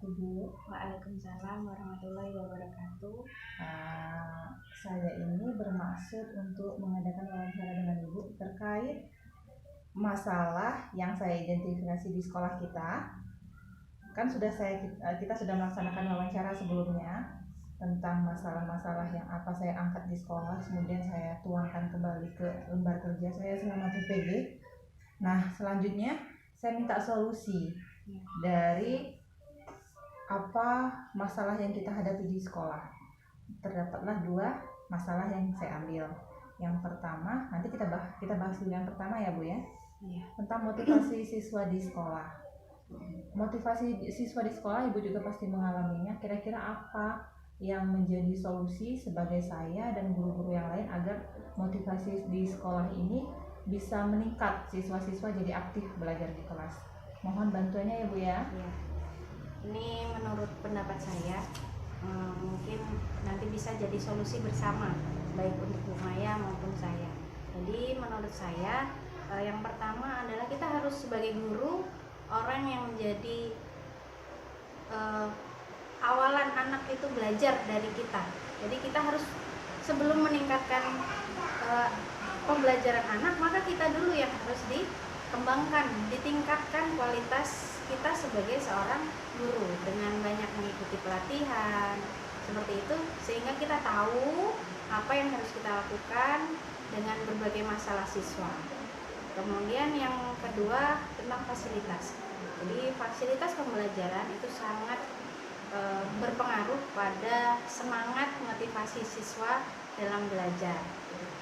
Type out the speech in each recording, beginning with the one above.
wabarakatuh, Bu. Waalaikumsalam warahmatullahi wabarakatuh. Saya ini bermaksud untuk mengadakan wawancara dengan Ibu terkait masalah yang saya identifikasi di sekolah kita. Kan kita sudah melaksanakan wawancara sebelumnya tentang masalah-masalah yang apa saya angkat di sekolah, kemudian saya tuangkan kembali ke lembar kerja saya selama PPG. Nah, selanjutnya saya minta solusi dari apa masalah yang kita hadapi di sekolah. Terdapatlah 2 masalah yang saya ambil. Yang pertama, nanti kita bahas dulu yang pertama ya, Bu ya. Tentang motivasi siswa di sekolah. Motivasi siswa di sekolah Ibu juga pasti mengalaminya. Kira-kira apa yang menjadi solusi sebagai saya dan guru-guru yang lain agar motivasi di sekolah ini bisa meningkat, siswa-siswa jadi aktif belajar di kelas. Mohon bantuannya ya, Bu ya. Ini menurut pendapat saya mungkin nanti bisa jadi solusi bersama, baik untuk Bu Maya maupun saya. Jadi menurut saya yang pertama adalah kita harus sebagai guru orang yang menjadi awalan anak itu belajar dari kita. Jadi kita harus sebelum meningkatkan pembelajaran anak, maka kita dulu yang harus dikembangkan, ditingkatkan kualitas kita sebagai seorang guru dengan banyak mengikuti pelatihan seperti itu, sehingga kita tahu apa yang harus kita lakukan dengan berbagai masalah siswa. Kemudian yang kedua tentang fasilitas. Jadi fasilitas pembelajaran itu sangat berpengaruh pada semangat motivasi siswa dalam belajar.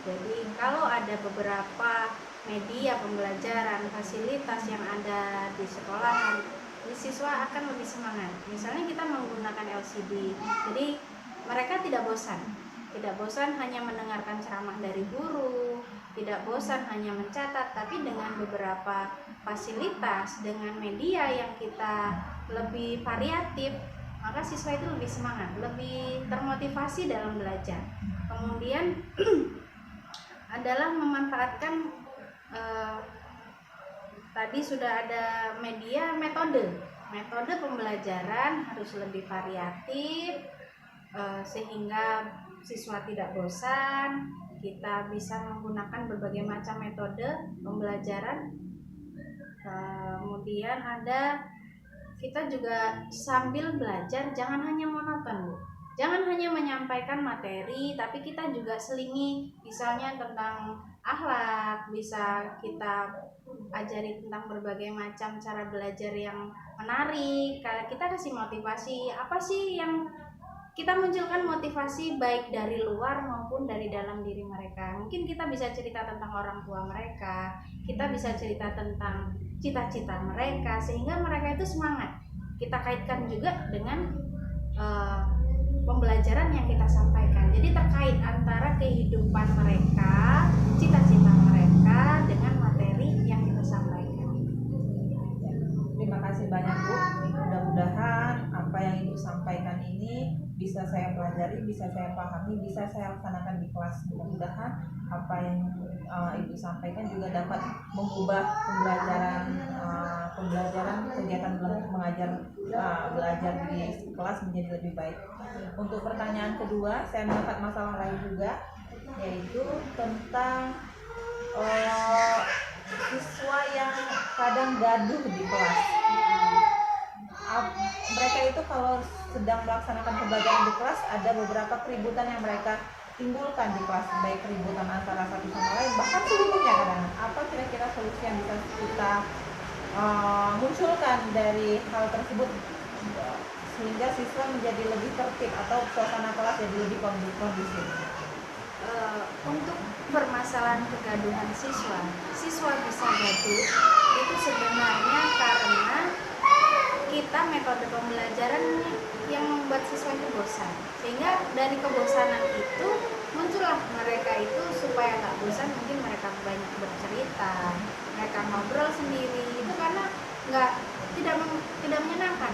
Jadi kalau ada beberapa media pembelajaran, fasilitas yang ada di sekolahan, siswa akan lebih semangat. Misalnya kita menggunakan LCD, jadi mereka tidak bosan hanya mendengarkan ceramah dari guru, tidak bosan hanya mencatat, tapi dengan beberapa fasilitas, dengan media yang kita lebih variatif, maka siswa itu lebih semangat, lebih termotivasi dalam belajar. Kemudian adalah memanfaatkan tadi sudah ada metode pembelajaran harus lebih variatif sehingga siswa tidak bosan. Kita bisa menggunakan berbagai macam metode pembelajaran. Kemudian kita juga sambil belajar jangan hanya monoton, Bu. Jangan hanya menyampaikan materi, tapi kita juga selingi misalnya tentang akhlak, bisa kita ajari tentang berbagai macam cara belajar yang menarik. Kita kasih motivasi, apa sih yang kita munculkan motivasi baik dari luar maupun dari dalam diri mereka. Mungkin kita bisa cerita tentang orang tua mereka, kita bisa cerita tentang cita-cita mereka, sehingga mereka itu semangat. Kita kaitkan juga dengan pembelajaran yang kita sampaikan. Jadi terkait antara kehidupan mereka, cita-cita mereka dengan materi yang kita sampaikan. Terima kasih banyak, Bu. Mudah-mudahan apa yang Ibu sampaikan ini bisa saya pelajari, bisa saya pahami, bisa saya laksanakan di kelas. Mudah-mudahan apa yang Ibu sampaikan juga dapat mengubah pembelajaran kegiatan belajar di kelas menjadi lebih baik. Untuk pertanyaan kedua, saya mendapat masalah lain juga, yaitu tentang siswa yang kadang gaduh di kelas. Mereka itu kalau sedang melaksanakan pembelajaran di kelas, ada beberapa keributan yang mereka timbulkan di kelas, baik keributan antara satu sama lain, bahkan seluruhnya kadang. Apa kira-kira solusi yang bisa kita munculkan dari hal tersebut sehingga siswa menjadi lebih tertib atau suasana kelas jadi lebih kondusif? Untuk permasalahan kegaduhan siswa bisa gaduh itu sebenarnya karena kita metode pembelajaran yang membuat siswa itu bosan, sehingga dari kebosanan itu muncullah mereka itu supaya nggak bosan, mungkin mereka banyak bercerita, mereka ngobrol sendiri, itu karena tidak menyenangkan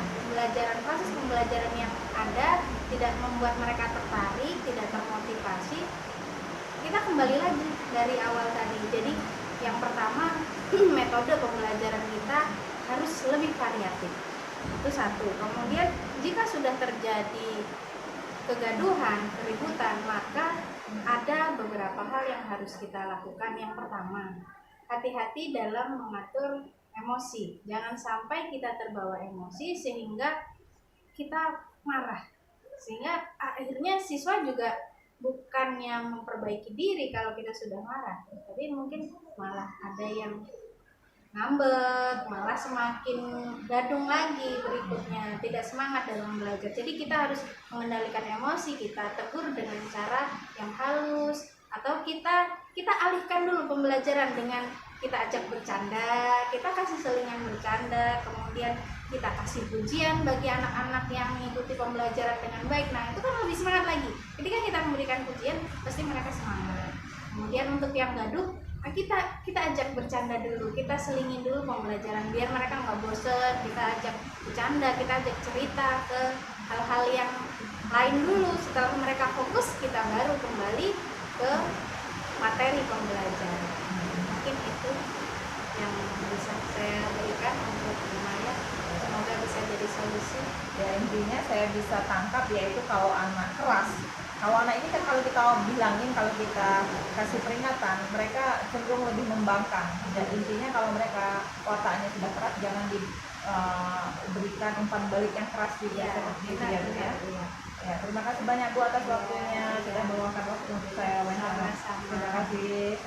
proses pembelajaran yang ada, tidak membuat mereka tertarik, tidak termotivasi. Kita kembali lagi dari awal tadi. Jadi yang pertama, metode pembelajaran kita harus lebih variatif. Itu satu. Kemudian jika sudah terjadi kegaduhan, keributan, maka ada beberapa hal yang harus kita lakukan. Yang pertama, hati-hati dalam mengatur emosi. Jangan sampai kita terbawa emosi sehingga kita marah. Sehingga akhirnya siswa juga bukannya memperbaiki diri kalau kita sudah marah, tapi mungkin malah ada yang ngambek, malah semakin gadung lagi berikutnya, tidak semangat dalam belajar. Jadi kita harus mengendalikan emosi kita, tegur dengan cara yang halus, atau kita alihkan dulu pembelajaran dengan kita ajak bercanda, kita kasih selingan bercanda, kemudian kita kasih pujian bagi anak-anak yang mengikuti pembelajaran dengan baik. Nah, itu kan lebih semangat lagi. Ketika kita memberikan pujian, pasti mereka semangat. Kemudian untuk yang gaduh, kita ajak bercanda dulu, kita selingin dulu pembelajaran biar mereka nggak bosen. Kita ajak bercanda, kita ajak cerita ke hal-hal yang lain dulu. Setelah mereka fokus, kita baru kembali ke materi pembelajaran. Mungkin itu yang bisa saya berikan untuk Maya. Semoga bisa jadi solusi. Ya, intinya saya bisa tangkap yaitu kalau anak keras, kalau anak ini kan kalau kita bilangin, kalau kita kasih peringatan, mereka cenderung lebih membangkang. Dan intinya kalau mereka otaknya sudah keras, jangan diberikan umpan balik yang keras juga, seperti itu ya, Bu, ya. Ya, terima kasih banyak Bu atas waktunya, sudah meluangkan waktu untuk saya wawancara. Terima kasih.